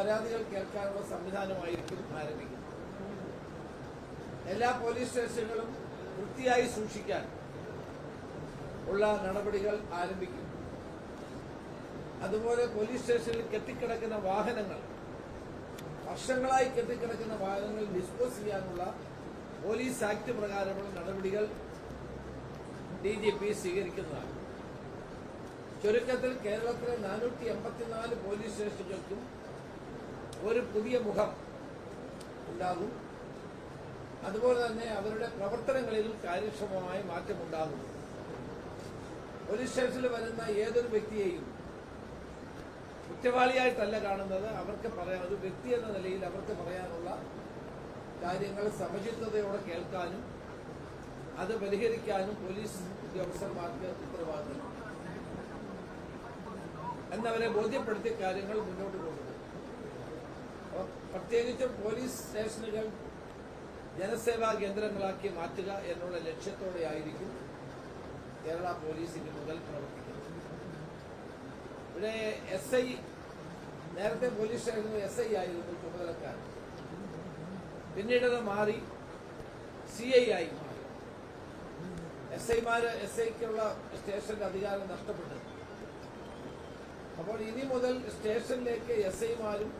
പരാതികൾ കേൾക്കാനുള്ള സംവിധാനമായിരിക്കും ആരംഭിക്കുന്നത്. എല്ലാ പോലീസ് സ്റ്റേഷനുകളും വൃത്തിയായി സൂക്ഷിക്കാൻ ഉള്ള നടപടികൾ ആരംഭിക്കും. അതുപോലെ പോലീസ് സ്റ്റേഷനിൽ കെട്ടിക്കിടക്കുന്ന വാഹനങ്ങൾ, വർഷങ്ങളായി കെട്ടിക്കിടക്കുന്ന വാഹനങ്ങൾ ഡിസ്പോസ് ചെയ്യാനുള്ള പോലീസ് ആക്ട് പ്രകാരമുള്ള നടപടികൾ DGP സ്വീകരിക്കുന്നതാണ്. ചുരുക്കത്തിൽ കേരളത്തിലെ 484 പോലീസ് സ്റ്റേഷനുകൾക്കും ഒരു പുതിയ മുഖം ഉണ്ടാകും. അതുപോലെ തന്നെ അവരുടെ പ്രവർത്തനങ്ങളിലും കാര്യക്ഷമമായ മാറ്റമുണ്ടാകും. പോലീസ് സ്റ്റേഷനിൽ വരുന്ന ഏതൊരു വ്യക്തിയെയും കുറ്റവാളിയായിട്ടല്ല കാണുന്നത്. അവർക്ക് പറയാൻ, ഒരു വ്യക്തി എന്ന നിലയിൽ അവർക്ക് പറയാനുള്ള കാര്യങ്ങൾ സമചിത്തതയോടെ കേൾക്കാനും അത് പരിഹരിക്കാനും പോലീസ് ഉദ്യോഗസ്ഥന്മാർക്ക് ഉത്തരവാദിത്തം എന്നവരെ ബോധ്യപ്പെടുത്തിയ കാര്യങ്ങൾ മുന്നോട്ട് കൊണ്ടുപോകും. പ്രത്യേകിച്ചും പോലീസ് സ്റ്റേഷനുകൾ ജനസേവാ കേന്ദ്രങ്ങളാക്കി മാറ്റുക എന്നുള്ള ലക്ഷ്യത്തോടെയായിരിക്കും കേരള പോലീസ് ഇനി മുതൽ പ്രവർത്തിക്കുന്നത്. ഇവിടെ SI, നേരത്തെ പോലീസ് സ്റ്റേഷനിൽ SI ആയിരുന്നു ചുമതലക്കാരൻ. പിന്നീടത് മാറി CI ആയി മാറി. SIക്കുള്ള സ്റ്റേഷന്റെ അധികാരം നഷ്ടപ്പെട്ടു. അപ്പോൾ ഇനി മുതൽ സ്റ്റേഷനിലേക്ക് SIമാരും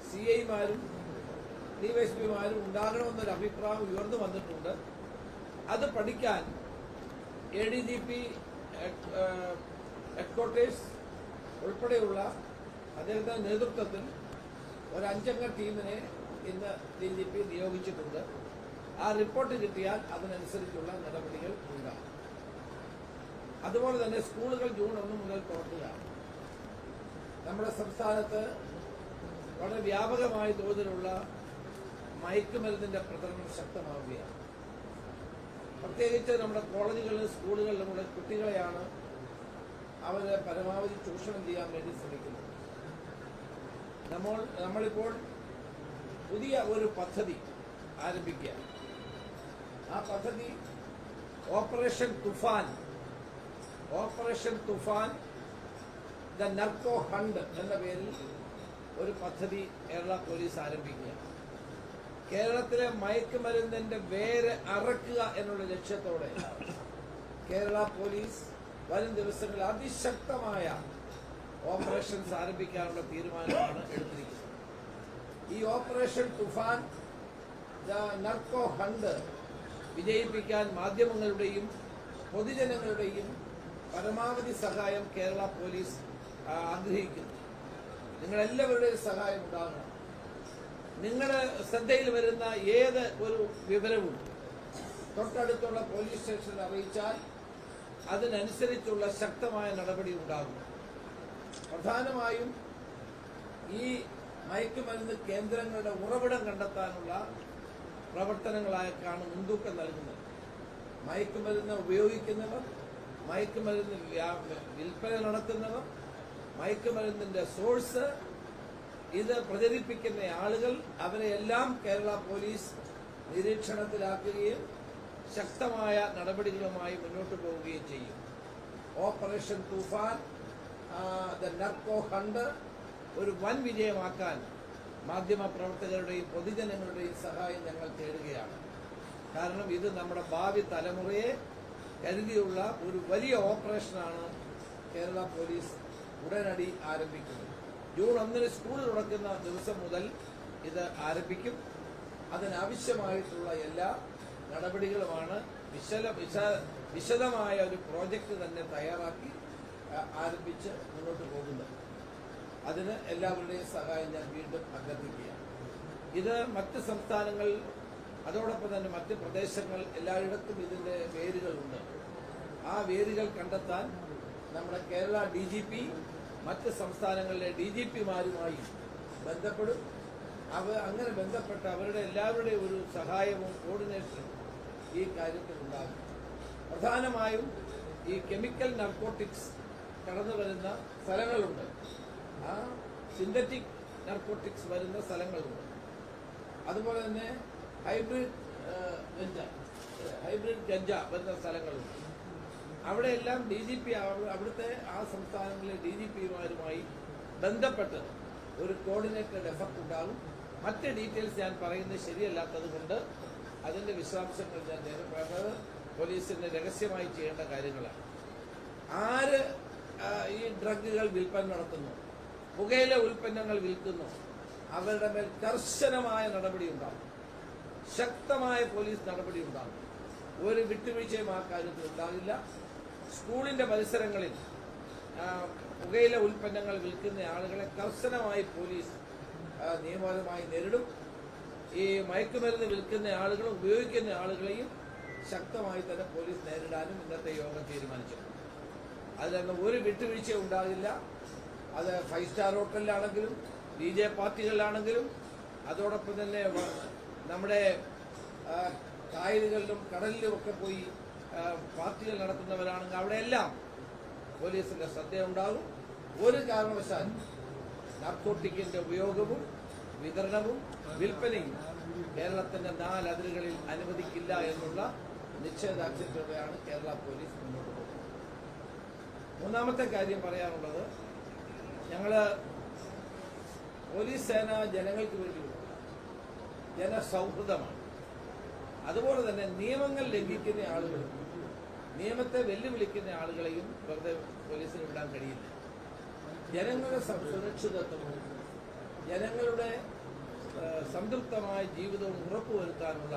CIമാരും DYSPമാരും ഉണ്ടാകണമെന്നൊരു അഭിപ്രായം ഉയർന്നു വന്നിട്ടുണ്ട്. അത് പഠിക്കാൻ ADGP ഹെഡ്ക്വാർട്ടേഴ്സ് ഉൾപ്പെടെയുള്ള അദ്ദേഹത്തിന്റെ നേതൃത്വത്തിൽ ഒരു 5-അംഗ ടീമിനെ ഇന്ന് DGP നിയോഗിച്ചിട്ടുണ്ട്. ആ റിപ്പോർട്ട് കിട്ടിയാൽ അതിനനുസരിച്ചുള്ള നടപടികൾ ഉണ്ടാകും. അതുപോലെ തന്നെ സ്കൂളുകൾ ജൂൺ 1 മുതൽ തുറക്കുക. നമ്മുടെ സംസ്ഥാനത്ത് വളരെ വ്യാപകമായ തോതിലുള്ള മയക്കുമരുന്നിന്റെ പ്രചരണം ശക്തമാവുകയാണ്. പ്രത്യേകിച്ച് നമ്മുടെ കോളേജുകളിലും സ്കൂളുകളിലുമുള്ള കുട്ടികളെയാണ് അവരെ പരമാവധി ചൂഷണം ചെയ്യാൻ വേണ്ടി ശ്രമിക്കുന്നത്. നമ്മളിപ്പോൾ പുതിയ ഒരു പദ്ധതി ആരംഭിക്കുക. ആ പദ്ധതി operation Toofan the narco hunt എന്ന പേരിൽ ഒരു പദ്ധതി കേരള പോലീസ് ആരംഭിക്കുക. കേരളത്തിലെ മയക്കുമരുന്നിന്റെ വേര് അറക്കുക എന്നുള്ള ലക്ഷ്യത്തോടെ കേരള പോലീസ് വരും ദിവസങ്ങളിൽ അതിശക്തമായ ഓപ്പറേഷൻസ് ആരംഭിക്കാനുള്ള തീരുമാനമാണ് എടുത്തിരിക്കുന്നത്. ഈ operation Toofan the narco hunt വിജയിപ്പിക്കാൻ മാധ്യമങ്ങളുടെയും പൊതുജനങ്ങളുടെയും പരമാവധി സഹായം കേരള പോലീസ് ആഗ്രഹിക്കുന്നു. നിങ്ങളെല്ലാവരുടെയും സഹായം ഉണ്ടാകണം. നിങ്ങളുടെ ശ്രദ്ധയിൽ വരുന്ന ഏത് ഒരു വിവരവും തൊട്ടടുത്തുള്ള പോലീസ് സ്റ്റേഷനിൽ അറിയിച്ചാൽ അതിനനുസരിച്ചുള്ള ശക്തമായ നടപടി ഉണ്ടാകും. പ്രധാനമായും ഈ മയക്കുമരുന്ന് കേന്ദ്രങ്ങളുടെ ഉറവിടം കണ്ടെത്താനുള്ള പ്രവർത്തനങ്ങളായാണ് മുൻതൂക്കം നൽകുന്നത്. മയക്കുമരുന്ന് ഉപയോഗിക്കുന്നവർ, മയക്കുമരുന്ന് വിൽപ്പന നടത്തുന്നവർ, മയക്കുമരുന്നിന്റെ സോഴ്സ്, ഇത് പ്രചരിപ്പിക്കുന്ന ആളുകൾ, അവരെയെല്ലാം കേരള പോലീസ് നിരീക്ഷണത്തിലാക്കുകയും ശക്തമായ നടപടികളുമായി മുന്നോട്ട് പോവുകയും ചെയ്യും. Operation Toofan the narco hunt ഒരു വൻ വിജയമാക്കാൻ മാധ്യമപ്രവർത്തകരുടെയും പൊതുജനങ്ങളുടെയും സഹായം ഞങ്ങൾ തേടുകയാണ്. കാരണം ഇത് നമ്മുടെ ഭാവി തലമുറയെ കരുതിയുള്ള ഒരു വലിയ ഓപ്പറേഷനാണ് കേരള പോലീസ് ഉടനടി ആരംഭിക്കുന്നത്. ജൂൺ 1 സ്കൂൾ തുറക്കുന്ന ദിവസം മുതൽ ഇത് ആരംഭിക്കും. അതിനാവശ്യമായിട്ടുള്ള എല്ലാ നടപടികളുമാണ് വിശദമായ ഒരു പ്രോജക്റ്റ് തന്നെ തയ്യാറാക്കി ആരംഭിച്ച് മുന്നോട്ട് പോകുന്നത്. അതിന് എല്ലാവരുടെയും സഹായം ഞാൻ വീണ്ടും അഭ്യർത്ഥിക്കുകയാണ്. ഇത് മറ്റ് സംസ്ഥാനങ്ങൾ, അതോടൊപ്പം തന്നെ മറ്റ് പ്രദേശങ്ങൾ, എല്ലായിടത്തും ഇതിന്റെ വേരുകളുണ്ട്. ആ വേരുകൾ കണ്ടെത്താൻ നമ്മുടെ കേരള DGP മറ്റ് സംസ്ഥാനങ്ങളിലെ DGPമാരുമായി ബന്ധപ്പെടും. അങ്ങനെ ബന്ധപ്പെട്ട് അവരുടെ എല്ലാവരുടെയും ഒരു സഹായവും കോർഡിനേഷനും ഈ കാര്യത്തിൽ ഉണ്ടാകും. പ്രധാനമായും ഈ കെമിക്കൽ നർക്കോട്ടിക്സ് കടന്നു വരുന്ന സ്ഥലങ്ങളുണ്ട്. ആ സിന്തറ്റിക് നർക്കോട്ടിക്സ് വരുന്ന സ്ഥലങ്ങളുണ്ട്. അതുപോലെ തന്നെ ഹൈബ്രിഡ് ഗഞ്ച വരുന്ന സ്ഥലങ്ങളുണ്ട്. അവിടെയെല്ലാം DGP, അവിടുത്തെ ആ സംസ്ഥാനങ്ങളിലെ DGPമാരുമായി ബന്ധപ്പെട്ട് ഒരു കോർഡിനേറ്റഡ് എഫർട്ട് ഉണ്ടാകും. മറ്റ് ഡീറ്റെയിൽസ് ഞാൻ പറയുന്നത് ശരിയല്ലാത്തത് കൊണ്ട് അതിൻ്റെ വിശദാംശങ്ങൾ ഞാൻ രേഖപ്പെടുന്നത് പോലീസിന് രഹസ്യമായി ചെയ്യേണ്ട കാര്യങ്ങളാണ്. ആര് ഈ ഡ്രഗുകൾ വിൽപ്പന നടത്തുന്നു, പുകയില ഉൽപ്പന്നങ്ങൾ വിൽക്കുന്നു, അവരുടെ മേൽ കർശനമായ നടപടി ഉണ്ടാകും. ശക്തമായ പോലീസ് നടപടി ഉണ്ടാകും. ഒരു വിട്ടുവീഴ്ചയും ആ കാര്യത്തിൽ ഉണ്ടാകില്ല. സ്കൂളിന്റെ പരിസരങ്ങളിൽ പുകയില ഉൽപ്പന്നങ്ങൾ വിൽക്കുന്ന ആളുകളെ കർശനമായി പോലീസ് നിയമപരമായി നേരിടും. ഈ മയക്കുമരുന്ന് വിൽക്കുന്ന ആളുകളും ഉപയോഗിക്കുന്ന ആളുകളെയും ശക്തമായി തന്നെ പോലീസ് നേരിടാനും ഇന്നത്തെ യോഗം തീരുമാനിച്ചിട്ടുണ്ട്. അതിലൊന്നും ഒരു വിട്ടുവീഴ്ചയും ഉണ്ടാകില്ല. അത് 5 സ്റ്റാർ ഹോട്ടലിലാണെങ്കിലും DJ പാർട്ടികളിലാണെങ്കിലും അതോടൊപ്പം തന്നെ നമ്മുടെ കായലുകളിലും കടലിലുമൊക്കെ പോയി പാർട്ടികൾ നടത്തുന്നവരാണെങ്കിൽ അവിടെയെല്ലാം പോലീസിന്റെ ശ്രദ്ധയുണ്ടാകും. ഒരു കാരണവശാലും നാർക്കോട്ടിക്കിന്റെ ഉപയോഗവും വിതരണവും വിൽപ്പനയും കേരളത്തിന്റെ 4 അതിരുകളിൽ അനുവദിക്കില്ല എന്നുള്ള നിശ്ചയദാർഢ്യത്തോടെയാണ് കേരള പോലീസ് മുന്നോട്ട് പോകുന്നത്. മൂന്നാമത്തെ കാര്യം പറയാനുള്ളത്, ഞങ്ങള് പോലീസ് സേന ജനങ്ങൾക്ക് വേണ്ടിയുള്ള ജനസൗഹൃദമാണ്. അതുപോലെ തന്നെ നിയമങ്ങൾ ലംഘിക്കുന്ന ആളുകളും നിയമത്തെ വെല്ലുവിളിക്കുന്ന ആളുകളെയും വെറുതെ പോലീസിന് വിടാൻ കഴിയില്ല. ജനങ്ങളുടെ സുരക്ഷിതത്വവും ജനങ്ങളുടെ സംതൃപ്തമായ ജീവിതവും ഉറപ്പുവരുത്താനുള്ള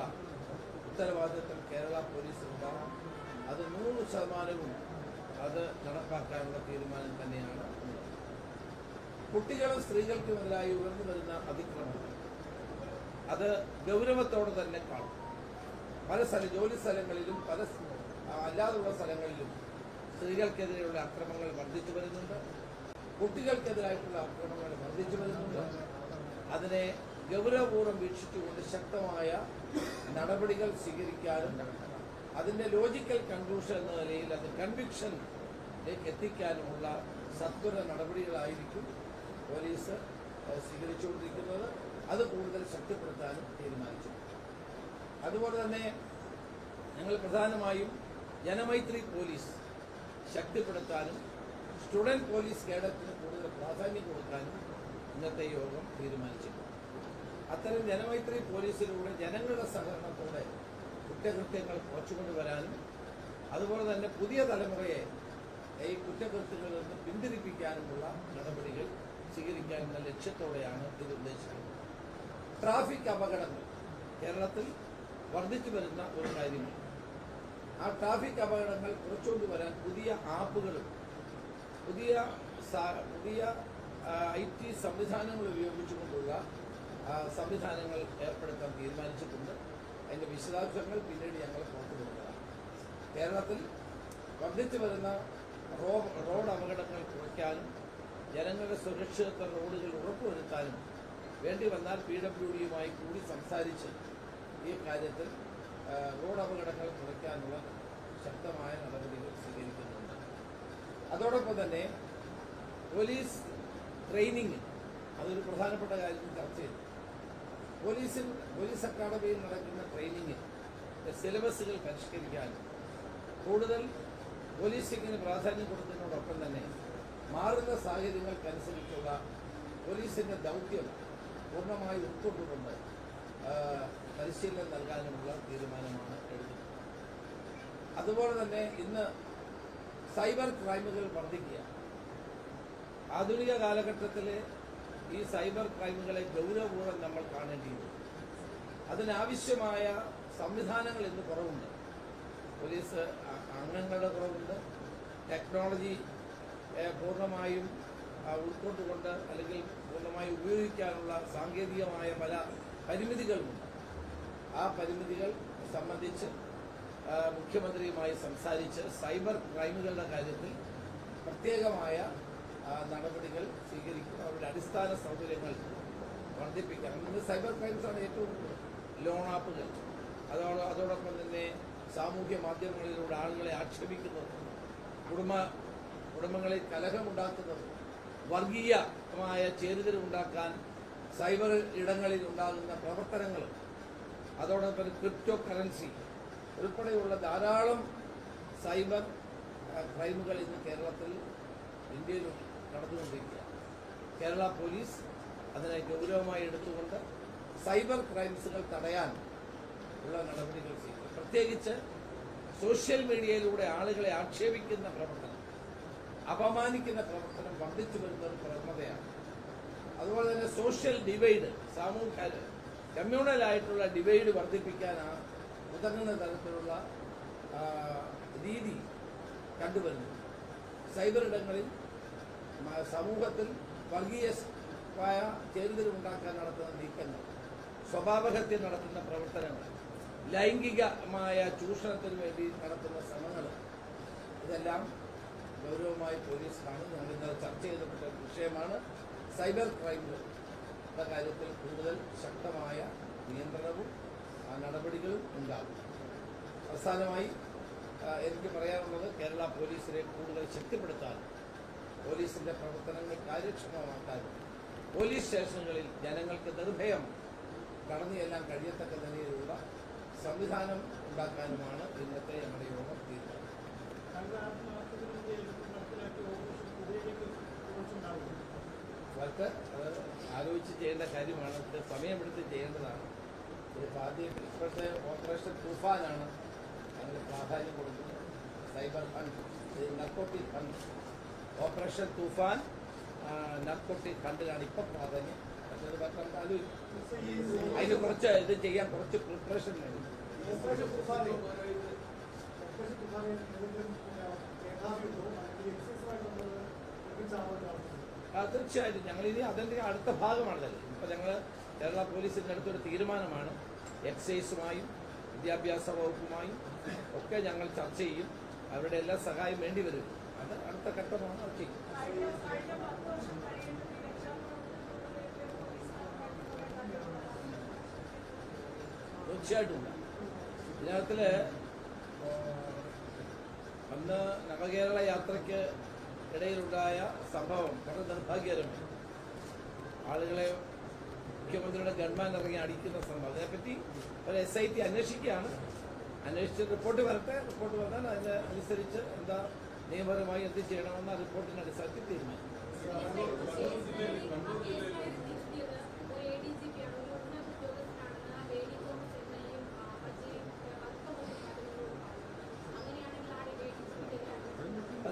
ഉത്തരവാദിത്വം കേരള പോലീസിനുണ്ടാകും. അത് 100% അത് നടപ്പാക്കാനുള്ള തീരുമാനം തന്നെയാണ്. കുട്ടികളും സ്ത്രീകൾക്കുമെതിരായി ഉയർന്നു വരുന്ന അതിക്രമങ്ങൾ അത് ഗൗരവത്തോടെ തന്നെ കാണും. പല ജോലി സ്ഥലങ്ങളിലും അല്ലാതുള്ള സ്ഥലങ്ങളിലും സ്ത്രീകൾക്കെതിരെയുള്ള അക്രമങ്ങൾ വർദ്ധിച്ചു വരുന്നുണ്ട്. കുട്ടികൾക്കെതിരായിട്ടുള്ള അക്രമങ്ങൾ വർദ്ധിച്ചു വരുന്നുണ്ട്. അതിനെ ഗൗരവപൂർവ്വം വീക്ഷിച്ചുകൊണ്ട് ശക്തമായ നടപടികൾ സ്വീകരിക്കാനും അതിന്റെ ലോജിക്കൽ കൺക്ലൂഷൻ എന്ന നിലയിൽ അത് കൺവിക്ഷനിലേക്ക് എത്തിക്കാനുമുള്ള സത്വര നടപടികളായിരിക്കും പോലീസ് സ്വീകരിച്ചുകൊണ്ടിരിക്കുന്നത്. അത് കൂടുതൽ ശക്തിപ്പെടുത്താനും തീരുമാനിച്ചു. അതുപോലെ തന്നെ ഞങ്ങൾ പ്രധാനമായും ജനമൈത്രി പോലീസ് ശക്തിപ്പെടുത്താനും സ്റ്റുഡന്റ് പോലീസ് കേഡറ്റിന് കൂടുതൽ പ്രാധാന്യം കൊടുക്കാനും ഇന്നത്തെ യോഗം തീരുമാനിച്ചിട്ടുണ്ട്. അത്തരം ജനമൈത്രി പോലീസിലൂടെ ജനങ്ങളുടെ സഹകരണത്തോടെ കുറ്റകൃത്യങ്ങൾ കുറച്ചുകൊണ്ടുവരാനും അതുപോലെ തന്നെ പുതിയ തലമുറയെ ഈ കുറ്റകൃത്യങ്ങളിൽ നിന്ന് പിന്തിരിപ്പിക്കാനുമുള്ള നടപടികൾ സ്വീകരിക്കാനുള്ള ലക്ഷ്യത്തോടെയാണ് ഇത് ഉദ്ദേശിക്കുന്നത്. ട്രാഫിക് അപകടങ്ങൾ കേരളത്തിൽ വർദ്ധിച്ചു വരുന്ന ഒരു കാര്യമാണ്. ആ ട്രാഫിക് അപകടങ്ങൾ കുറച്ചുകൊണ്ടുവരാൻ പുതിയ ആപ്പുകളും പുതിയ IT സംവിധാനങ്ങൾ ഉപയോഗിച്ചുകൊണ്ടുള്ള സംവിധാനങ്ങൾ ഏർപ്പെടുത്താൻ തീരുമാനിച്ചിട്ടുണ്ട്. അതിൻ്റെ വിശദാംശങ്ങൾ പിന്നീട് ഞങ്ങൾ പുറത്തുകൊടുക്കുന്നതാണ്. കേരളത്തിൽ വർദ്ധിച്ചു വരുന്ന റോഡ് അപകടങ്ങൾ കുറയ്ക്കാനും ജനങ്ങളുടെ സുരക്ഷിതത്വ റോഡുകൾ ഉറപ്പുവരുത്താനും വേണ്ടി വന്നാൽ PWDയുമായി കൂടി സംസാരിച്ച് ഈ കാര്യത്തിൽ റോഡ് അപകടങ്ങൾ കുറയ്ക്കാനുള്ള ശക്തമായ നടപടികൾ സ്വീകരിക്കുന്നുണ്ട്. അതോടൊപ്പം തന്നെ പോലീസ് ട്രെയിനിങ് അതൊരു പ്രധാനപ്പെട്ട കാര്യം ചർച്ച ചെയ്തു. പോലീസ് അക്കാഡമിയിൽ നടക്കുന്ന ട്രെയിനിങ് സിലബസുകൾ പരിഷ്കരിക്കാനും കൂടുതൽ പോലീസിങ്ങിന് പ്രാധാന്യം കൊടുക്കുന്നതിനോടൊപ്പം തന്നെ മാറുന്ന സാഹചര്യങ്ങൾക്കനുസരിച്ചുള്ള പോലീസിന്റെ ദൗത്യം പൂർണ്ണമായി ഉൾക്കൊണ്ടുകൊണ്ട് പരിശീലനം നൽകാനുമുള്ള തീരുമാനമാണ് എടുക്കുന്നത്. അതുപോലെ തന്നെ ഇന്ന് സൈബർ ക്രൈമുകൾ വർദ്ധിക്കുക. ആധുനിക കാലഘട്ടത്തിലെ ഈ സൈബർ ക്രൈമുകളെ ഗൗരവപൂർവ്വം നമ്മൾ കാണേണ്ടിയിരുന്നു. അതിനാവശ്യമായ സംവിധാനങ്ങൾ ഇന്ന് കുറവുണ്ട്. പോലീസ് അംഗങ്ങളുടെ കുറവുണ്ട്. ടെക്നോളജി പൂർണ്ണമായും ഉൾക്കൊണ്ടുകൊണ്ട് അല്ലെങ്കിൽ പൂർണ്ണമായി ഉപയോഗിക്കാനുള്ള സാങ്കേതികമായ പല പരിമിതികളുമുണ്ട്. ആ പരിമിതികൾ സംബന്ധിച്ച് മുഖ്യമന്ത്രിയുമായി സംസാരിച്ച് സൈബർ ക്രൈമുകളുടെ കാര്യത്തിൽ പ്രത്യേകമായ നടപടികൾ സ്വീകരിക്കും. അവരുടെ അടിസ്ഥാന സൗകര്യങ്ങൾ വർദ്ധിപ്പിക്കണം. ഇന്ന് സൈബർ ക്രൈംസാണ് ഏറ്റവും ലോൺ ആപ്പുകൾ, അതോടൊപ്പം തന്നെ സാമൂഹ്യ മാധ്യമങ്ങളിലൂടെ ആളുകളെ ആക്ഷേപിക്കുന്നത്, കുടുംബങ്ങളിൽ കലഹമുണ്ടാക്കുന്നത്, വർഗീയമായ ചേരിതിരിവുണ്ടാക്കാൻ സൈബർ ഇടങ്ങളിൽ ഉണ്ടാകുന്ന പ്രവർത്തനങ്ങൾ, അതോടൊപ്പം ക്രിപ്റ്റോ കറൻസി ഉൾപ്പെടെയുള്ള ധാരാളം സൈബർ ക്രൈമുകൾ ഇന്ന് കേരളത്തിൽ ഇന്ത്യയിൽ നടന്നുകൊണ്ടിരിക്കുക. കേരള പോലീസ് അതിനെ ഗൗരവമായി എടുത്തുകൊണ്ട് സൈബർ ക്രൈംസുകൾ തടയാൻ ഉള്ള നടപടികൾ ചെയ്യും. പ്രത്യേകിച്ച് സോഷ്യൽ മീഡിയയിലൂടെ ആളുകളെ ആക്ഷേപിക്കുന്ന പ്രവർത്തനം, അപമാനിക്കുന്ന പ്രവർത്തനം വർദ്ധിച്ചു വരുന്ന ഒരു പ്രവണതയാണ്. അതുപോലെ തന്നെ സോഷ്യൽ ഡിവൈഡ്, സാമൂഹ്യ കമ്മ്യൂണലായിട്ടുള്ള ഡിവൈഡ് വർദ്ധിപ്പിക്കാനാണ് ഉതകുന്ന തരത്തിലുള്ള രീതി കണ്ടുവരുന്നു. സൈബർ ഇടങ്ങളിൽ സമൂഹത്തിൽ വർഗീയമായ ചേരിതിരിവുണ്ടാക്കാൻ നടത്തുന്ന നീക്കങ്ങൾ, സ്വഭാവഹത്യ നടത്തുന്ന പ്രവർത്തനങ്ങൾ, ലൈംഗികമായ ചൂഷണത്തിന് വേണ്ടി നടത്തുന്ന ശ്രമങ്ങൾ, ഇതെല്ലാം ഗൗരവമായി പോലീസ് കാണും. ഞങ്ങൾ ഇന്നലെ ചർച്ച ചെയ്തപ്പെട്ട വിഷയമാണ്. സൈബർ ക്രൈമിന്റെ കാര്യത്തിൽ കൂടുതൽ ശക്തമായ നിയന്ത്രണവും നടപടികളും ഉണ്ടാകും. അവസാനമായി എനിക്ക് പറയാനുള്ളത്, കേരള പോലീസിനെ കൂടുതൽ ശക്തിപ്പെടുത്താനും പോലീസിന്റെ പ്രവർത്തനങ്ങൾ കാര്യക്ഷമമാക്കാനും പോലീസ് സ്റ്റേഷനുകളിൽ ജനങ്ങൾക്ക് നിർഭയം കടന്നു ചെല്ലാൻ കഴിയത്തക്ക നിലയിലുള്ള സംവിധാനം ഉണ്ടാക്കാനുമാണ് ഇന്നത്തെ ഞങ്ങളുടെ യോഗം തീരുമാനം. അവർക്ക് അത് ആലോചിച്ച് ചെയ്യേണ്ട കാര്യമാണ്. ഇത് സമയമെടുത്ത് ചെയ്യേണ്ടതാണ്. ആദ്യം ഇപ്പോഴത്തെ ഓപ്പറേഷൻ തൂഫാനാണ് അതിന് പ്രാധാന്യം കൊടുക്കുന്നത്. Cyber fund, narcotic fund, operation Toofan, narcotic ഫണ്ടിലാണ് ഇപ്പം പ്രാധാന്യം. മറ്റേത് നമുക്ക് ആലോചിക്കും. അതിന് കുറച്ച് ഇത് ചെയ്യാൻ കുറച്ച് പ്രിപ്പറേഷൻ വേണം. തീർച്ചയായിട്ടും ഞങ്ങളിനി അതിൻ്റെ അടുത്ത ഭാഗമാണത്. ഇപ്പം ഞങ്ങൾ കേരള പോലീസിൻ്റെ അടുത്തൊരു തീരുമാനമാണ്, എക്സൈസുമായും വിദ്യാഭ്യാസ വകുപ്പുമായും ഒക്കെ ഞങ്ങൾ ചർച്ച ചെയ്യും. അവരുടെ എല്ലാ സഹായം വേണ്ടി വരും. അത് അടുത്ത ഘട്ടമാണ് അത് ചെയ്യും. തീർച്ചയായിട്ടും ഇതിനകത്തിൽ അന്ന് നവകേരള യാത്രയ്ക്ക് ഇടയിലുണ്ടായ സംഭവം വളരെ നിർഭാഗ്യകരമായി. ആളുകളെ മുഖ്യമന്ത്രിയുടെ ഗവൺമെന്റ് ഇറങ്ങി അടിക്കുന്ന സംഭവം, അതിനെപ്പറ്റി ഒരു SIT അന്വേഷിക്കുകയാണ്. അന്വേഷിച്ച് റിപ്പോർട്ട് വരട്ടെ. റിപ്പോർട്ട് വന്നാൽ അതിന് അനുസരിച്ച് എന്താ നിയമപരമായി എന്ത് ചെയ്യണമെന്ന റിപ്പോർട്ടിന്റെ അടിസ്ഥാനത്തിൽ തീരുമാനിക്കും.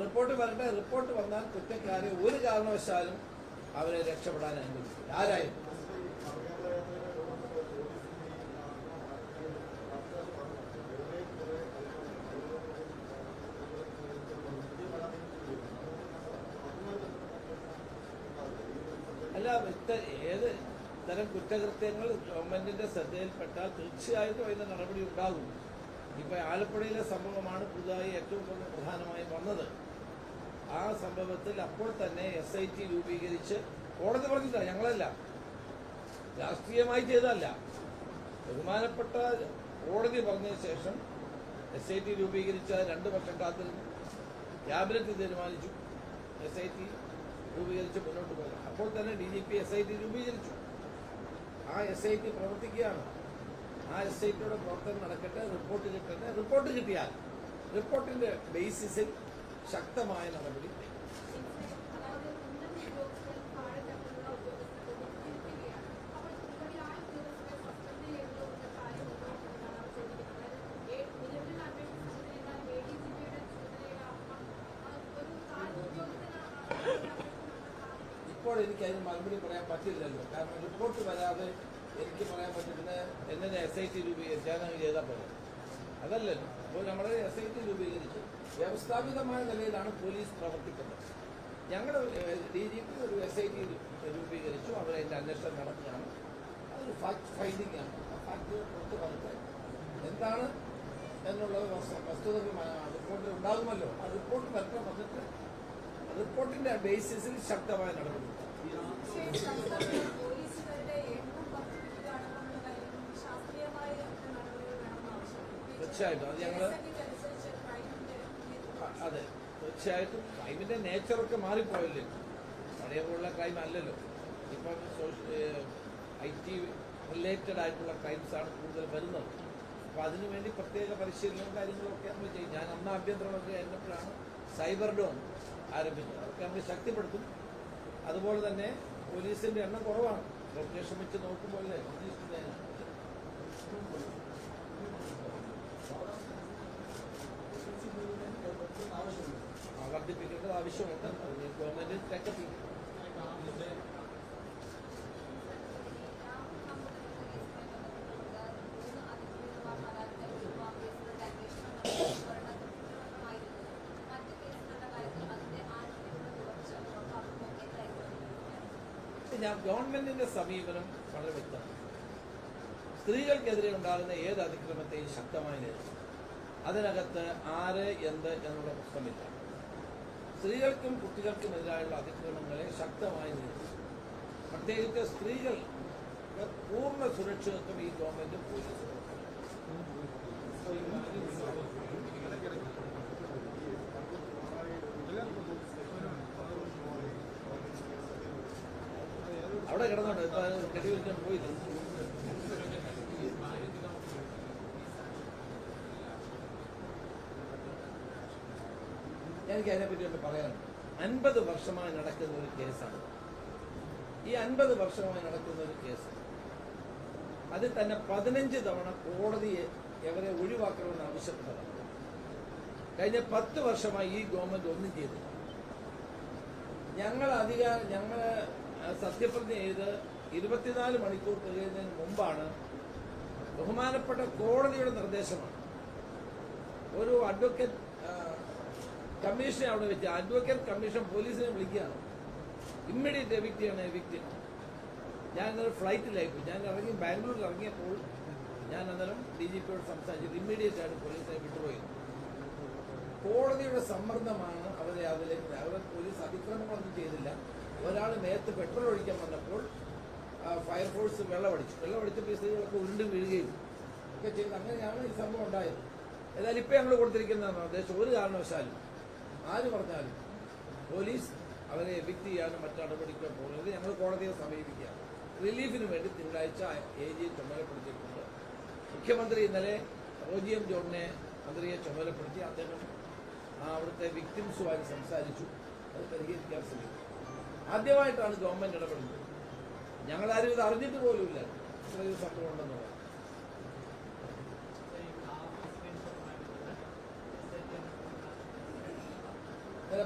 റിപ്പോർട്ട് വരട്ടെ. റിപ്പോർട്ട് വന്നാൽ കുറ്റക്കാരെ ഒരു കാരണവശാലും അവരെ രക്ഷപ്പെടാൻ അനുവദിക്കില്ല, ആരായും. അല്ല, ഏത് തരം കുറ്റകൃത്യങ്ങൾ ഗവൺമെന്റിന്റെ ശ്രദ്ധയിൽപ്പെട്ടാൽ തീർച്ചയായിട്ടും അതിന്റെ നടപടി ഉണ്ടാകും. ഇപ്പൊ ആലപ്പുഴയിലെ സംഭവമാണ് പുതുതായി ഏറ്റവും പ്രധാനമായും വന്നത്. ആ സംഭവത്തിൽ അപ്പോൾ തന്നെ SIT രൂപീകരിച്ച്, കോടതി പറഞ്ഞില്ല, ഞങ്ങളല്ല, രാഷ്ട്രീയമായി ചെയ്തതല്ല, ബഹുമാനപ്പെട്ട കോടതി പറഞ്ഞതിന് ശേഷം SIT രൂപീകരിച്ച 2 വർഷം കാത്തിരുന്നു. ക്യാബിനറ്റ് തീരുമാനിച്ചു SIT രൂപീകരിച്ച് മുന്നോട്ട് പോകാം. അപ്പോൾ തന്നെ DGP SIT രൂപീകരിച്ചു. ആ SIT പ്രവർത്തിക്കുകയാണ്. ആ SITയുടെ പ്രവർത്തനം നടക്കട്ടെ, റിപ്പോർട്ട് കിട്ടട്ടെ. റിപ്പോർട്ട് കിട്ടിയാൽ റിപ്പോർട്ടിന്റെ ബേസിസിൽ ശക്തമായ നടപടി. ഇപ്പോൾ എനിക്ക് അതിന് മറുപടി പറയാൻ പറ്റില്ലല്ലോ. കാരണം റിപ്പോർട്ട് വരാതെ എനിക്ക് പറയാൻ പറ്റുന്ന എന്നെ SIT രൂപീകരിച്ചാൽ ചെയ്താൽ പോലെ അതല്ലല്ലോ. അപ്പോൾ നമ്മൾ SIT രൂപീകരിച്ചു. വ്യവസ്ഥാപിതമായ നിലയിലാണ് പോലീസ് പ്രവർത്തിക്കുന്നത്. ഞങ്ങൾ DGP ഒരു SIT രൂപീകരിച്ചു. അവരതിൻ്റെ അന്വേഷണം നടത്തുകയാണ്. അതൊരു ഫാക്ട് ഫൈൻഡിംഗ് ആണ്. ആ ഫാക്ട് പുറത്ത് വന്നിട്ട് എന്താണ് എന്നുള്ളത് വസ്തുതകൾ റിപ്പോർട്ടിൽ ഉണ്ടാകുമല്ലോ. ആ റിപ്പോർട്ട് വരട്ടെ. വന്നിട്ട് റിപ്പോർട്ടിന്റെ ബേസിസിൽ ശക്തമായ നടപടി. തീർച്ചയായിട്ടും അത് ഞങ്ങൾ അതെ തീർച്ചയായിട്ടും ക്രൈമിന്റെ നേച്ചറൊക്കെ മാറിപ്പോയല്ലേ. പഴയ പോലുള്ള ക്രൈം അല്ലല്ലോ. ഇപ്പം IT റിലേറ്റഡ് ആയിട്ടുള്ള ക്രൈംസാണ് കൂടുതൽ വരുന്നത്. അപ്പോൾ അതിനുവേണ്ടി പ്രത്യേക പരിശീലനവും കാര്യങ്ങളൊക്കെ നമ്മൾ ചെയ്യും. ഞാൻ അന്ന് ആഭ്യന്തരമൊക്കെ ആയിരുന്നപ്പോഴാണ് സൈബർ ഡോൺ ആരംഭിച്ചത്. അതൊക്കെ നമ്മൾ ശക്തിപ്പെടുത്തും. അതുപോലെ തന്നെ പോലീസിന്റെ എണ്ണം കുറവാണ്. ലൊക്കേഷൻ വെച്ച് നോക്കുമ്പോൾ അല്ലേ വർദ്ധിപ്പിക്കേണ്ടത് ആവശ്യമുണ്ട്. അതിന് ഗവൺമെന്റ് ടെക്കപ്പ് ചെയ്യും. ഗവൺമെന്റിന്റെ സമീപനം വളരെ വ്യക്തമാണ്. സ്ത്രീകൾക്കെതിരെ ഉണ്ടാകുന്ന ഏത് അതിക്രമത്തെയും ശക്തമായി നേരിടും. അതിനകത്ത് ആര് എന്ത് എന്നുള്ള പ്രശ്നമില്ല. സ്ത്രീകൾക്കും കുട്ടികൾക്കുമെതിരായുള്ള അതിക്രമങ്ങളെ ശക്തമായി നേരിടും. പ്രത്യേകിച്ച് സ്ത്രീകൾ പൂർണ്ണ സുരക്ഷിതത്വം ഈ ഗവൺമെന്റ് പോലീസ് അവിടെ കിടന്നുണ്ട്. കെട്ടിവെക്കാൻ പോയില്ല. എനിക്ക് അതിനെപ്പറ്റി ഒന്ന് പറയാനുണ്ട്. 50 വർഷമായി നടക്കുന്ന ഒരു കേസാണ്. ഈ 50 വർഷമായി നടക്കുന്ന ഒരു കേസ് അതിൽ തന്നെ 15 തവണ കോടതിയെ എവരെ ഒഴിവാക്കണമെന്ന് ആവശ്യപ്പെട്ടതാണ്. കഴിഞ്ഞ 10 വർഷമായി ഈ ഗവൺമെന്റ് ഒന്നും ചെയ്തില്ല. ഞങ്ങൾ സത്യപ്രതിജ്ഞ ചെയ്ത് 24 മണിക്കൂർ തികയുന്നതിന് മുമ്പാണ് ബഹുമാനപ്പെട്ട കോടതിയുടെ നിർദ്ദേശമാണ് ഒരു അഡ്വക്കേറ്റ് കമ്മീഷനെ അവിടെ വെച്ച് അഡ്വക്കേറ്റ് കമ്മീഷൻ പോലീസിനെ വിളിക്കുകയാണ്. ഇമ്മീഡിയറ്റ് എവിക്റ്റിയാണ് എവിക്റ്റ്. ഞാൻ ഇന്നലെ ഫ്ലൈറ്റിലായിപ്പോയി. ഞാൻ ബാംഗ്ലൂരിൽ ഇറങ്ങിയപ്പോൾ ഞാൻ അന്നേരം DGPയോട് സംസാരിച്ചത് ഇമ്മീഡിയറ്റ് ആയിട്ട് പോലീസിനെ വിട്ടുപോയി. കോടതിയുടെ സമ്മർദ്ദമാണ് അവരെ പോലീസ് അതിക്രമങ്ങളൊന്നും ചെയ്തില്ല. ഒരാൾ നേരത്തെ പെട്രോൾ ഒഴിക്കാൻ വന്നപ്പോൾ ഫയർഫോഴ്സ് വെള്ളമടിച്ചപ്പോൾ ഈ സ്ത്രീകളൊക്കെ ഉരുണ്ട് വീഴുകയും ഒക്കെ ചെയ്ത് അങ്ങനെയാണ് ഈ സംഭവം ഉണ്ടായത്. ഏതായാലും ഇപ്പം ഞങ്ങൾ കൊടുത്തിരിക്കുന്ന നിർദ്ദേശം ഒരു കാരണവശാലും ആര് പറഞ്ഞാലും പോലീസ് അവരെ എവിക്റ്റ് ചെയ്യാനും മറ്റു നടപടിക്കോ പോകുന്നത് ഞങ്ങൾ കോടതിയെ സമീപിക്കുക. റിലീഫിന് വേണ്ടി തിങ്കളാഴ്ച AGയെ ചുമതലപ്പെടുത്തിയിട്ടുണ്ട്. മുഖ്യമന്ത്രി ഇന്നലെ OGM ജോണിനെ മന്ത്രിയെ ചുമതലപ്പെടുത്തി. അദ്ദേഹം അവിടുത്തെ വിക്ടിംസുമായി സംസാരിച്ചു. അത് പരിഹരിക്കാൻ ശ്രമിക്കും. ആദ്യമായിട്ടാണ് ഗവൺമെന്റ് ഇടപെടുന്നത്. ഞങ്ങളാരും ഇത് അറിഞ്ഞിട്ട് പോലുമില്ല ഇത്രയൊരു സംഭവം ഉണ്ടെന്നുള്ളത്.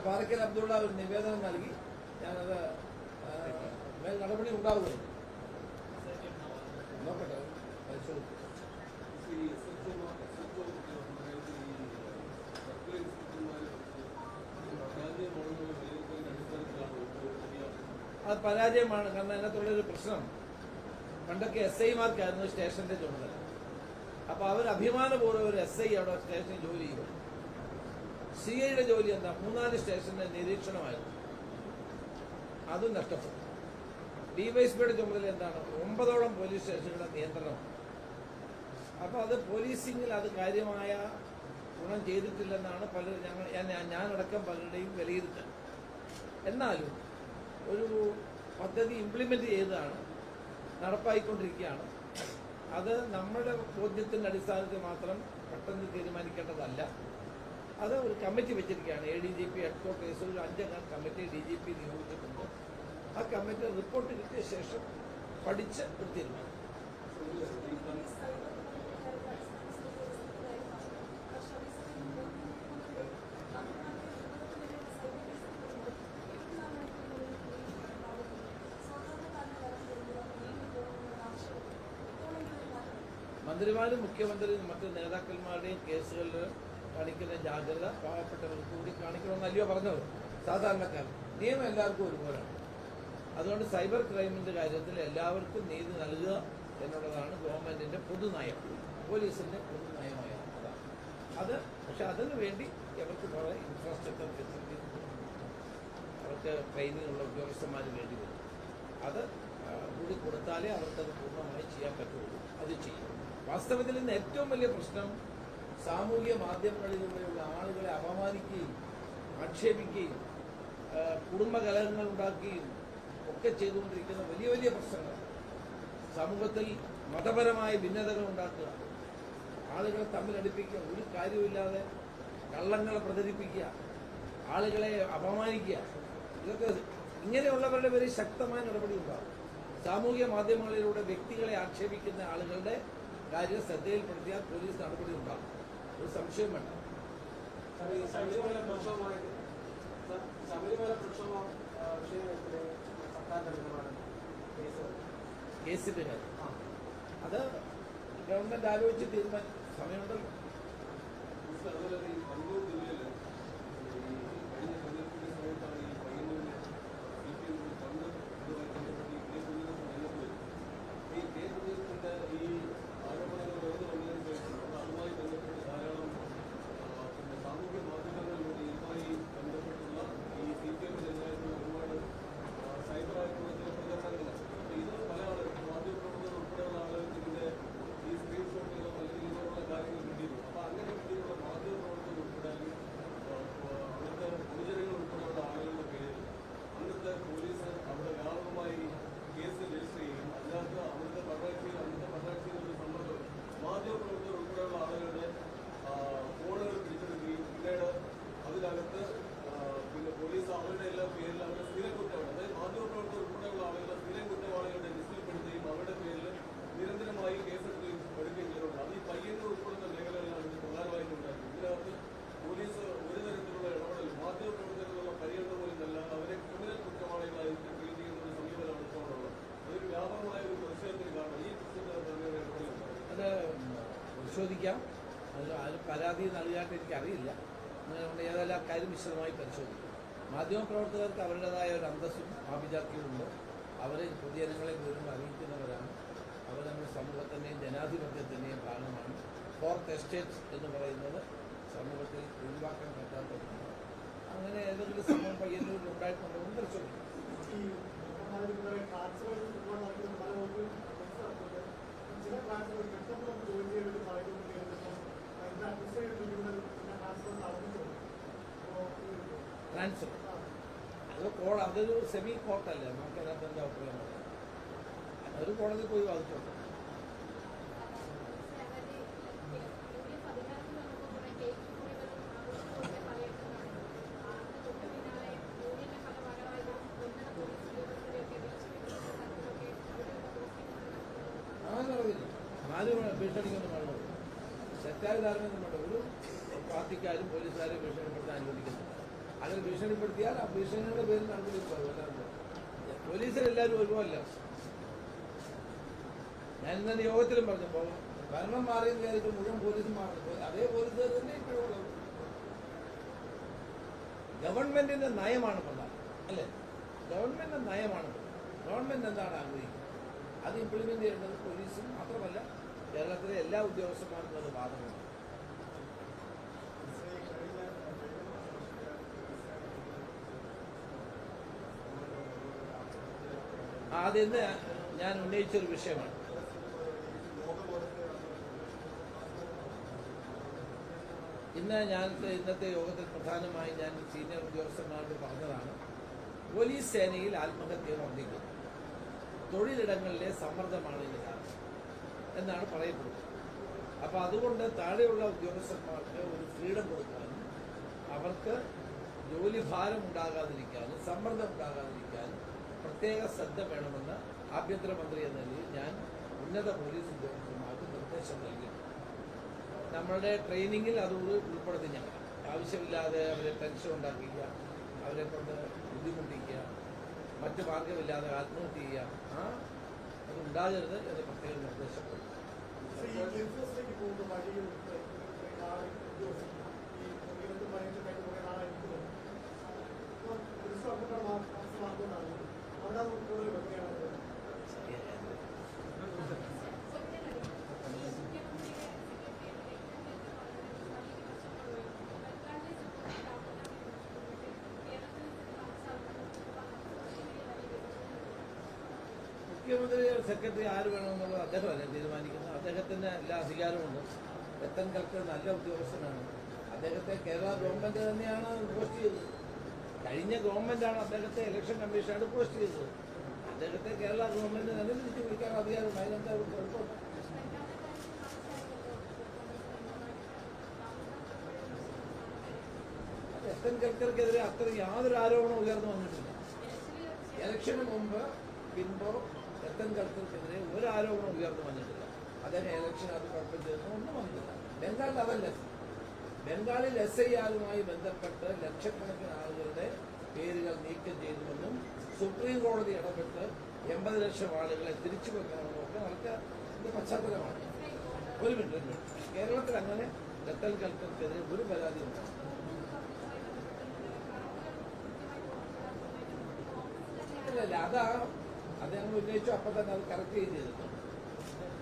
പാറക്കൽ അബ്ദുള്ള ഒരു നിവേദനം നൽകി. ഞാനത് മേൽ നടപടി ഉണ്ടാവുകയുണ്ട്. നോക്കട്ടെ, പരിശോധിക്കും. അത് പരാജയമാണ്. കാരണം അതിനകത്തുള്ളൊരു പ്രശ്നം പണ്ടൊക്കെ SIമാർക്കായിരുന്നു സ്റ്റേഷന്റെ ചുമതല. അപ്പൊ അവർ അഭിമാനപൂർവ്വം ഒരു SI അവിടെ സ്റ്റേഷനിൽ ജോലി ചെയ്യും. CIയുടെ ജോലി എന്താ? 3-4 സ്റ്റേഷന്റെ നിരീക്ഷണമായിരുന്നു. അതും നഷ്ടപ്പെട്ടു. DYSPയുടെ ചുമതല എന്താണ്? 9ഓളം പോലീസ് സ്റ്റേഷനുകളുടെ നിയന്ത്രണം. അപ്പൊ അത് പോലീസിംഗിൽ അത് കാര്യമായ ഗുണം ചെയ്തിട്ടില്ലെന്നാണ് ഞാനടക്കം പലരുടെയും വിലയിരുത്തൽ. എന്നാലും ഒരു പദ്ധതി ഇംപ്ലിമെന്റ് ചെയ്തതാണ്, നടപ്പായിക്കൊണ്ടിരിക്കുകയാണ്. അത് നമ്മുടെ ബോധ്യത്തിന്റെ അടിസ്ഥാനത്തിൽ മാത്രം പെട്ടെന്ന് തീരുമാനിക്കേണ്ടതല്ല. അത് ഒരു കമ്മിറ്റി വെച്ചിരിക്കുകയാണ്. ADGP ഹെഡ്ക്വാർട്ടേഴ്സിൽ ഒരു 5 അംഗ കമ്മിറ്റി DGP നിയോഗിച്ചിട്ടുണ്ട്. ആ കമ്മിറ്റി റിപ്പോർട്ട് കിട്ടിയ ശേഷം പഠിച്ച് ഒരു തീരുമാനം. മന്ത്രിമാരും മുഖ്യമന്ത്രിയും മറ്റ് നേതാക്കന്മാരുടെയും കേസുകളിൽ കാണിക്കുന്ന ജാഗ്രത പാവപ്പെട്ടവർക്ക് കൂടി കാണിക്കണമെന്നല്ലയോ പറഞ്ഞത്. സാധാരണക്കാർ നിയമം എല്ലാവർക്കും ഒരുപോലെയാണ്. അതുകൊണ്ട് സൈബർ ക്രൈമിന്റെ കാര്യത്തിൽ എല്ലാവർക്കും നീതി നൽകുക എന്നുള്ളതാണ് ഗവൺമെന്റിന്റെ പൊതുനയം, പോലീസിന്റെ പൊതുനയമായ അത്. പക്ഷെ അതിനു വേണ്ടി അവർക്ക് കുറെ ഇൻഫ്രാസ്ട്രക്ചർ ഫെസിലിറ്റീസ്, അവർക്ക് ട്രെയിനിങ് ഉള്ള ഉദ്യോഗസ്ഥന്മാർ വേണ്ടി വരും. അത് കൂടി കൊടുത്താലേ അവർക്കത് പൂർണ്ണമായി ചെയ്യാൻ പറ്റുള്ളൂ. അത് ചെയ്യും. വാസ്തവത്തിൽ ഇന്ന് ഏറ്റവും വലിയ പ്രശ്നം സാമൂഹ്യ മാധ്യമങ്ങളിലൂടെയുള്ള ആളുകളെ അപമാനിക്കുകയും ആക്ഷേപിക്കുകയും കുടുംബകലഹങ്ങൾ ഉണ്ടാക്കുകയും ഒക്കെ ചെയ്തുകൊണ്ടിരിക്കുന്ന വലിയ വലിയ പ്രശ്നങ്ങൾ. സമൂഹത്തിൽ മതപരമായ ഭിന്നതകൾ ഉണ്ടാക്കുക, ആളുകളെ തമ്മിലടിപ്പിക്കുക, ഒരു കാര്യമില്ലാതെ കള്ളങ്ങളെ പ്രചരിപ്പിക്കുക, ആളുകളെ അപമാനിക്കുക, ഇതൊക്കെ ഇങ്ങനെയുള്ളവരുടെ പേരിൽ ശക്തമായ നടപടി ഉണ്ടാകും. സാമൂഹ്യ മാധ്യമങ്ങളിലൂടെ വ്യക്തികളെ ആക്ഷേപിക്കുന്ന ആളുകളുടെ കാര്യം ശ്രദ്ധയിൽപ്പെടുത്തിയാൽ പോലീസ് നടപടി ഉണ്ടാകും. ഒരു സംശയം വേണ്ട. ശബരിമല പ്രക്ഷോഭം വിഷയത്തിലെ സർക്കാർ കേസിന്റെ കാര്യം അത് ഗവൺമെന്റ് ആലോചിച്ച് തീരുമാനം സമയമുണ്ടല്ലോ. അതുപോലെ ഈ കണ്ണൂർ ജില്ലയിൽ ഈ കഴിഞ്ഞ തെരഞ്ഞെടുപ്പിന്റെ സമയത്താണ് ഈ പയ്യന്നൂരിലെ CPM ഫണ്ട് ഇതുമായി ബന്ധപ്പെട്ട് ഈ കെ സുനീറിന് വന്നപ്പോൾ ഈ കെ സുനീറിന്റെ ഈ ആരോപണങ്ങൾ ഉയർന്നു വന്നതിന് ശേഷം അതുമായി ബന്ധപ്പെട്ട് ധാരാളം പിന്നെ സാമൂഹ്യ മാധ്യമങ്ങളിലൂടെ ഇതുമായി ബന്ധപ്പെട്ടുള്ള ഈ CPM-നെതിരായിട്ടുള്ള ഒരുപാട് സൈബറായിട്ടുള്ള ചില പ്രചരണങ്ങളാണ്. അപ്പോൾ ഇത് പല ആളുകൾ മാധ്യമപ്രവർത്തകർ ഉൾപ്പെടെയുള്ള ആളുകൾക്ക് ഇതിന്റെ ഈ സ്ക്രീൻഷോട്ടുകളോ അല്ലെങ്കിൽ ഇതുപോലുള്ള കാര്യങ്ങൾ കിട്ടിയിരുന്നു. അപ്പോൾ അങ്ങനെ കിട്ടിയിട്ടുള്ള മാധ്യമപ്രവർത്തകർ ഉൾപ്പെടെ അവിടുത്തെ പൊതുജനങ്ങൾ ഉൾപ്പെടെയുള്ള ആളുകളുടെ പേരിൽ അന്നത്തെ പോലീസ് അവിടെ വ്യാപകമായി കേസ് രജിസ്റ്റർ ചെയ്യും. അതിനകത്ത് അന്നത്തെ ഭരണകക്ഷിയുടെ ഒരു സമ്മർദ്ദം മാധ്യമപ്രവർത്തകർ ഉൾപ്പെടെയുള്ള ആളുകളുടെ ഫോണുകൾ പിടിച്ചെടുക്കുകയും പിന്നീട് അതിനകത്ത് പിന്നെ പോലീസ് അവരുടെ എല്ലാ പേരിൽ അവരുടെ സ്ഥിരം കുറ്റവാളി, അതായത് മാധ്യമപ്രവർത്തകർ ഉൾപ്പെടെയുള്ള ആളുകളുടെ സ്ഥിരം കുറ്റവാളികളുടെ ലിസ്റ്റിൽപ്പെടുത്തുകയും അവരുടെ പേരിൽ നിരന്തരമായി കേസെടുക്കുകയും ചെയ്തിട്ടുണ്ട്. അത് ഈ പയ്യന്നൂർ ഉൾപ്പെടുന്ന മേഖലകളിലാണ് ഇത് പ്രധാനമായിട്ടും ഉണ്ടാക്കുന്നത്. ഇതിനകത്ത് പോലീസ് ഒരു തരത്തിലുള്ള ഇടപെടൽ മാധ്യമപ്രവർത്തകർക്കുള്ള പരിഗണന പോലും നല്ല അവരെ ക്രിമിനൽ കുറ്റവാളികളായി ട്രീറ്റ് ചെയ്യുന്ന ഒരു സമീപനമാണ് ഇപ്പോൾ ഉള്ളത്. അതൊരു വ്യാപകമായ ഒരു പ്രതിഷേധത്തിന് കാരണം ഈ ഇടപെടൽ അത് പരിശോധിക്കാം. അത് പരാതി നൽകാനായിട്ട് എനിക്കറിയില്ല. അങ്ങനെ കൊണ്ട് ഏതെല്ലാം കാര്യം വിശദമായി പരിശോധിക്കും. മാധ്യമപ്രവർത്തകർക്ക് അവരുടേതായ ഒരു അന്തസ്സും ആഭിജാത്യവുമുണ്ട്. അവർ പൊതുജനങ്ങളെ വിവരങ്ങൾ അറിയിക്കുന്നവരാണ്. അവർ നമ്മുടെ സമൂഹത്തിൻ്റെയും ജനാധിപത്യത്തിൻ്റെയും ഭാഗമാണ്. ഫോർത്ത് എസ്റ്റേറ്റ് എന്ന് പറയുന്നത് സമൂഹത്തിൽ ഒഴിവാക്കാൻ പറ്റാത്ത ഒന്നാണ്. അങ്ങനെ ഏതെങ്കിലും സംഭവം പയ്യന്നൂരിൽ ഉണ്ടായിട്ടുണ്ടോ എന്ന് പരിശോധിക്കും. ട്രാൻസ്ഫർ അത് അതൊരു സെമി കോർട്ടല്ലേ, നമുക്ക് അതിനകത്ത് എന്താ അഭിപ്രായം? ഒരു കോടതി പോയി വാദിച്ചോട്ടെ. അങ്ങനെ നടക്കില്ല. ആരും ഭീഷണിക്കൊന്നും വേണ്ട. തെറ്റായ ധാരണയൊന്നും വേണ്ട. ഒരു പാർട്ടിക്കാരും പോലീസുകാരും ഭീഷണിപ്പെടുത്താൻ അനുവദിക്കുന്നില്ല. അങ്ങനെ ഭീഷണിപ്പെടുത്തിയാൽ ആ ഭീഷണിയുടെ പേരിൽ നടപടി പോകും. പോലീസിലെല്ലാവരും ഒരുപോലെ. ഞാൻ ഇന്നലെ യോഗത്തിലും പറഞ്ഞപ്പോൾ ഭരണം മാറിയെന്ന് വിചാരിച്ച് മുഴുവൻ പോലീസും മാറുന്നു. അതേ പോലീസുകാർ തന്നെ ഇപ്പോഴുള്ളത്. ഗവൺമെന്റിന്റെ നയമാണ് പ്രധാനം, അല്ലേ? ഗവൺമെന്റിന്റെ നയമാണ്. ഗവൺമെന്റ് എന്താണ് ആഗ്രഹിക്കുന്നത് അത് ഇംപ്ലിമെന്റ് ചെയ്യേണ്ടത് പോലീസും മാത്രമല്ല കേരളത്തിലെ എല്ലാ ഉദ്യോഗസ്ഥന്മാർക്കും അത് ബാധകമാണ്. അതെന്ന് ഞാൻ ഉന്നയിച്ചൊരു വിഷയമാണ്. ഇന്നത്തെ യോഗത്തിൽ പ്രധാനമായി ഞാൻ സീനിയർ ഉദ്യോഗസ്ഥന്മാരോട് പറഞ്ഞതാണ്, പോലീസ് സേനയിൽ ആത്മഹത്യ വർദ്ധിക്കുന്നു, തൊഴിലിടങ്ങളിലെ സമ്മർദ്ദമാണ് ഇത് കാരണം എന്നാണ് പറയപ്പെടുന്നത്. അപ്പോൾ അതുകൊണ്ട് താഴെയുള്ള ഉദ്യോഗസ്ഥന്മാർക്ക് ഒരു ഫ്രീഡം കൊടുക്കാനും അവർക്ക് ജോലി ഭാരം ഉണ്ടാകാതിരിക്കാനും സമ്മർദ്ദം ഉണ്ടാകാതിരിക്കാനും പ്രത്യേക ശ്രദ്ധ വേണമെന്ന് ആഭ്യന്തരമന്ത്രി എന്ന നിലയിൽ ഞാൻ ഉന്നത പോലീസ് ഉദ്യോഗസ്ഥന്മാർക്ക് നിർദ്ദേശം നൽകിയിട്ടുണ്ട്. നമ്മളുടെ ട്രെയിനിങ്ങിൽ അത് ഉൾപ്പെടുത്തി ഞങ്ങൾ ആവശ്യമില്ലാതെ അവരെ ടെൻഷൻ ഉണ്ടാക്കിക്കുക, അവരെ കൊണ്ട് ബുദ്ധിമുട്ടിക്കുക, മറ്റു മാർഗമില്ലാതെ ആത്മഹത്യ ചെയ്യുക, അത് ഉണ്ടാകരുത് എന്ന് പ്രത്യേക നിർദ്ദേശം കൊടുക്കും. മുഖ്യമന്ത്രി സെക്രട്ടറി ആര് വേണമെന്നുള്ളത് അദ്ദേഹമല്ല തീരുമാനിക്കുന്നത്. അദ്ദേഹത്തിന് എല്ലാ അധികാരമുണ്ട്. രത്തൻ കൽക്കർ നല്ല ഉദ്യോഗസ്ഥനാണ്. അദ്ദേഹത്തെ കേരള ഗവൺമെന്റ് തന്നെയാണ് പോസ്റ്റ് ചെയ്തത്. കഴിഞ്ഞ ഗവൺമെന്റാണ് അദ്ദേഹത്തെ ഇലക്ഷൻ കമ്മീഷനാണ് പോസ്റ്റ് ചെയ്തത്. അദ്ദേഹത്തെ കേരള ഗവൺമെന്റ് തന്നെ തിരിച്ചു വിളിക്കാൻ അധികാരമുണ്ട്. അതിനെന്താ കുഴപ്പം? രത്തൻ കൽക്കർക്കെതിരെ അത്ര യാതൊരു ആരോപണവും ഉയർന്നു വന്നിട്ടില്ല. ഇലക്ഷന് മുമ്പ് പിൻപോ രത്തൻ ഖൽക്കർക്കെതിരെ ഒരു ആരോപണം ഉയർന്നു വന്നിട്ടില്ല. അദ്ദേഹം ഇലക്ഷൻ അത് കുഴപ്പം ചെയ്യുന്നു ഒന്നും വന്നിട്ടില്ല. ബംഗാളിൽ അതല്ല. ബംഗാളിൽ SIR-മായി ബന്ധപ്പെട്ട് ലക്ഷക്കണക്കിന് ആളുകളുടെ പേരുകൾ നീക്കം ചെയ്തുവെന്നും സുപ്രീം കോടതി ഇടപെട്ട് 80 ലക്ഷം ആളുകളെ തിരിച്ചു വെക്കണമെന്നൊക്കെ നടക്കുക പശ്ചാത്തലമാണ്. ഒരു മിനിറ്റ്. കേരളത്തിൽ അങ്ങനെ രത്തൻ ഖൽക്കർക്കെതിരെ ഒരു പരാതി ഉണ്ട്. ഇല്ല അതാ അത് ഞങ്ങൾ ഉന്നയിച്ചു. അപ്പം തന്നെ അത് കറക്റ്റ് ചെയ്തിരുന്നു.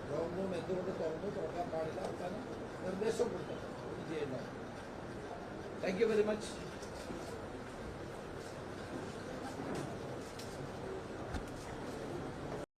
ഡ്രോയിങ് റൂം എന്തുകൊണ്ട് തുറക്കാൻ പാടില്ല അവസാനം നിർദ്ദേശം കൊടുത്തു. ഒന്നും ചെയ്യേണ്ട. Thank you very much.